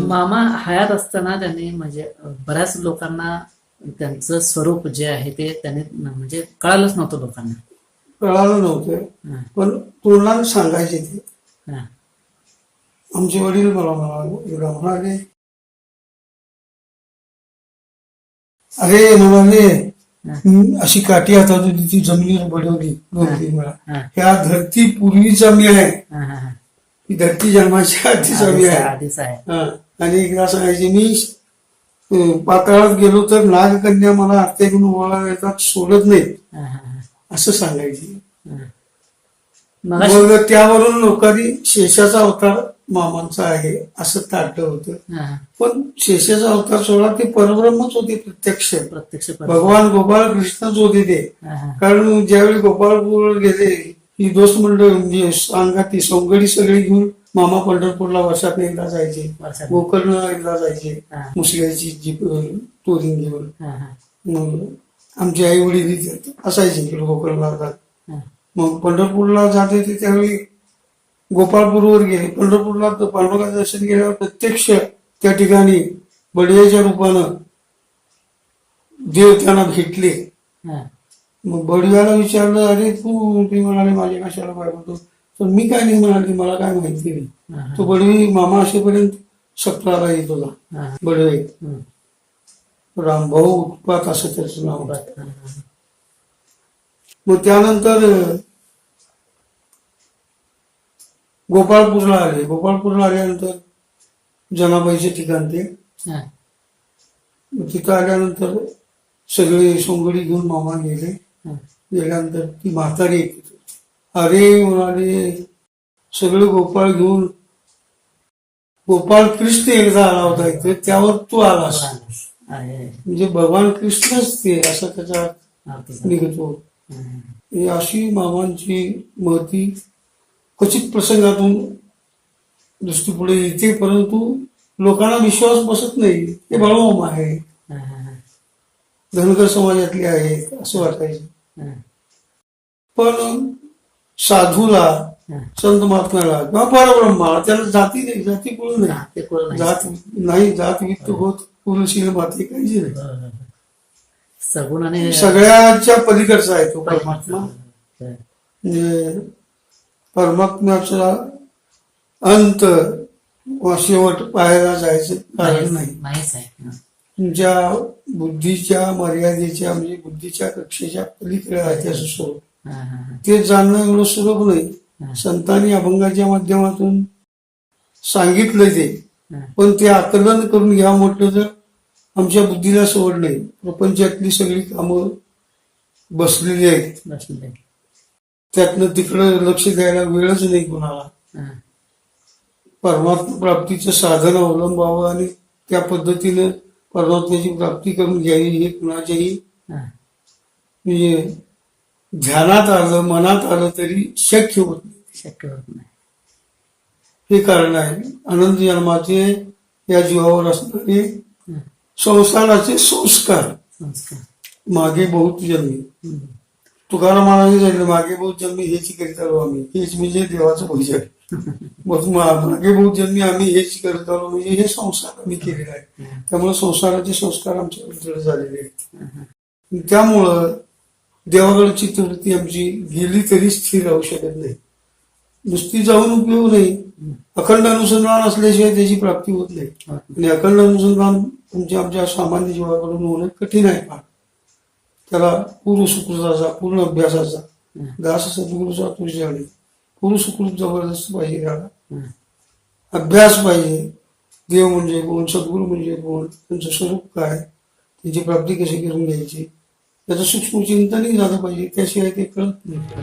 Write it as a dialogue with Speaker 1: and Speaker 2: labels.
Speaker 1: मामा हयात असताना त्यांनी म्हणजे बऱ्याच लोकांना त्यांचं स्वरूप जे आहे ते त्यांनी म्हणजे कळालंच नव्हतं लोकांना.
Speaker 2: कळालं नव्हतं,
Speaker 1: हा,
Speaker 2: पण तोंडाने सांगायचे ते.
Speaker 1: हा,
Speaker 2: आमचे वडील मला म्हणाले, अरे म्हणाले,
Speaker 1: हा,
Speaker 2: अशी काठी हातात होती ती जमिनीवर बडवली 2-3 वेळा.
Speaker 1: हा,
Speaker 2: ह्या धरती पूर्वीचा मी आहे,
Speaker 1: हा, हा, हा.
Speaker 2: ही धरती जन्माच्या आधीचा मी आहे.
Speaker 1: आधीच आहे.
Speaker 2: हा. आणि एकदा सांगायचे, मी पाताळात गेलो तर नागकन्या मला आत्या घेऊन ओळा येतात सोडत नाही,
Speaker 1: हा, हा, हा,
Speaker 2: असं सांगायचे.
Speaker 1: हा. मगाशी
Speaker 2: मग त्यावरून लोकांनी शेषाचा अवतार मामांचा आहे असं ताटलं होतं.
Speaker 1: हा, हा.
Speaker 2: पण शेषाचा अवतार सोडा ते परब्रह्मच होते प्रत्यक्ष.
Speaker 1: प्रत्यक्ष
Speaker 2: भगवान गोपाळ कृष्णच होते ते.
Speaker 1: हा, हा.
Speaker 2: कारण ज्यावेळी गोपाळपूर गेले, ही दोस्त मंडळ म्हणजे सांगाती सोंगडी सगळी घेऊन मामा पंढरपूरला वर्षात एकदा जायचे,
Speaker 1: वर्षात.
Speaker 2: गोकर्ण एकदा जायचे,
Speaker 1: हा.
Speaker 2: मुसळ्याची जी टोरिंग घेऊन.
Speaker 1: हा, हा,
Speaker 2: मग आमचे आई वडील असायचे इकडे गोकर्णला जात.
Speaker 1: हा.
Speaker 2: मग पंढरपूरला जात होते त्यावेळी गोपाळपूरवर गेले. पंढरपूरला पांडुरंगाचं दर्शन केल्यावर प्रत्यक्ष त्या ठिकाणी बडियाच्या रूपानं देव त्यांना भेटले.
Speaker 1: हा.
Speaker 2: मग बडियाला विचारलं, अरे तू ते म्हणाले माझ्या कशाला पाठवतो, तर मी काय नाही म्हणाली, मला काय माहिती नाही.
Speaker 1: हा,
Speaker 2: तो बडवी मामा असेपर्यंत सत्राला येत होता.
Speaker 1: हा.
Speaker 2: बडवे
Speaker 1: हम्म.
Speaker 2: रामभाऊ उत्पात असं त्याचं नाव होतं.
Speaker 1: हा, हा.
Speaker 2: मग त्यानंतर गोपाळपूरला आले. गोपाळपूरला आल्यानंतर जनाबाईचे ठिकाण ते.
Speaker 1: हा.
Speaker 2: मग तिथं आल्यानंतर सगळे सोंगडी घेऊन मामा गेले.
Speaker 1: हा.
Speaker 2: गेल्यानंतर ती म्हातारी येते, अरे म्हणाले सगळे गोपाळ घेऊन गोपाळ कृष्ण एकदा आला होता इथे, त्यावर तू आलास.
Speaker 1: आहे.
Speaker 2: म्हणजे भगवान कृष्णच ते असं त्याचा
Speaker 1: अर्थ झाला.
Speaker 2: निघतो.
Speaker 1: हा, हा.
Speaker 2: ही अशी मामांची महती क्वचित प्रसंगातून दृष्टीपुढे येते, परंतु लोकांना विश्वास बसत नाही. हे बाळूमामा आहे,
Speaker 1: हा, हा, हा.
Speaker 2: धनगर समाजातले आहेत असं वाटायचं.
Speaker 1: हा.
Speaker 2: पण साधूला,
Speaker 1: हा.
Speaker 2: संत महात्म्याला किंवा परब्रह्माला त्याला जाती नाही, जाती कुळ
Speaker 1: हा,
Speaker 2: नाही,
Speaker 1: ते कळलं नाही.
Speaker 2: जात नाही, जात वित्त होत कुलशील माती काहीच नाही.
Speaker 1: बरं. सगुण आणि
Speaker 2: सगळ्याच्या पलीकडचा आहे तो परमात्मा.
Speaker 1: हा.
Speaker 2: म्हणजे परमात्म्याचा अंत वा शेवट पाहायला जायचं कारण नाही.
Speaker 1: नाहीच आहे. हा.
Speaker 2: तुमच्या बुद्धीच्या मर्यादेच्या म्हणजे बुद्धीच्या कक्षेच्या पलीकडे आहे त्याचं स्वरूप.
Speaker 1: हा, हा, हा.
Speaker 2: ते जाणणं एवढं सुलभ नाही.
Speaker 1: हा.
Speaker 2: संतांनी अभंगाच्या माध्यमातून सांगितलं ते,
Speaker 1: हा.
Speaker 2: पण ते आकलन करून घ्या म्हटलं तर आमच्या बुद्धीला सवड नाही. प्रपंचातली सगळी कामं बसलेली आहेत,
Speaker 1: बसले.
Speaker 2: त्यातनं तिकडं लक्ष द्यायला वेळच नाही कोणाला.
Speaker 1: हा.
Speaker 2: परमात्मा प्राप्तीचं साधन अवलंबावं आणि त्या पद्धतीनं परमात्म्याची प्राप्ती करून घ्यावी हे कुणाच्याही
Speaker 1: हा.
Speaker 2: म्हणजे ध्यानात आलं, मनात आलं तरी शक्य होत नाही.
Speaker 1: शक्य होत नाही.
Speaker 2: हे कारण आहे अनंत जन्माचे या जीवावर असणारे
Speaker 1: हा.
Speaker 2: संसाराचे संस्कार.
Speaker 1: संस्कार.
Speaker 2: मागे बहुत जन्मी,
Speaker 1: हम्म.
Speaker 2: तुकाराम महाराज झाले, मागे बहुत जन्मी हेच करीत आलो आम्ही, हेच म्हणजे देवाचं भजन. मग मागे बहुत जन्मी आम्ही हेच करत आलो म्हणजे हे संसार आम्ही केलेला आहे. त्यामुळे संसाराचे संस्कार आमच्या झालेले आहेत.
Speaker 1: हा.
Speaker 2: त्यामुळं देवाकडे चित्तवृत्ती आमची गेली तरी स्थिर राहू शकत नाही. नुसती जाऊन उपयोग नाही. अखंड अनुसंधान असल्याशिवाय त्याची प्राप्ती होत नाही. आणि अखंड अनुसंधान आमच्या सामान्य जीवाकडून होणं कठीण आहे. फार त्याला पूर्व सुकृताचा, पूर्ण अभ्यासाचा, दास सद्गुरूचा तुझ्याकडे पूर्व सुकृत जबरदस्त पाहिजे. त्याला अभ्यास पाहिजे. देव म्हणजे कोण, सद्गुरू म्हणजे कोण, त्यांचं स्वरूप काय, त्यांची प्राप्ती कशी करून घ्यायची याचं सूक्ष्म चिंतनही झालं पाहिजे. त्याशिवाय ते कळत नाही.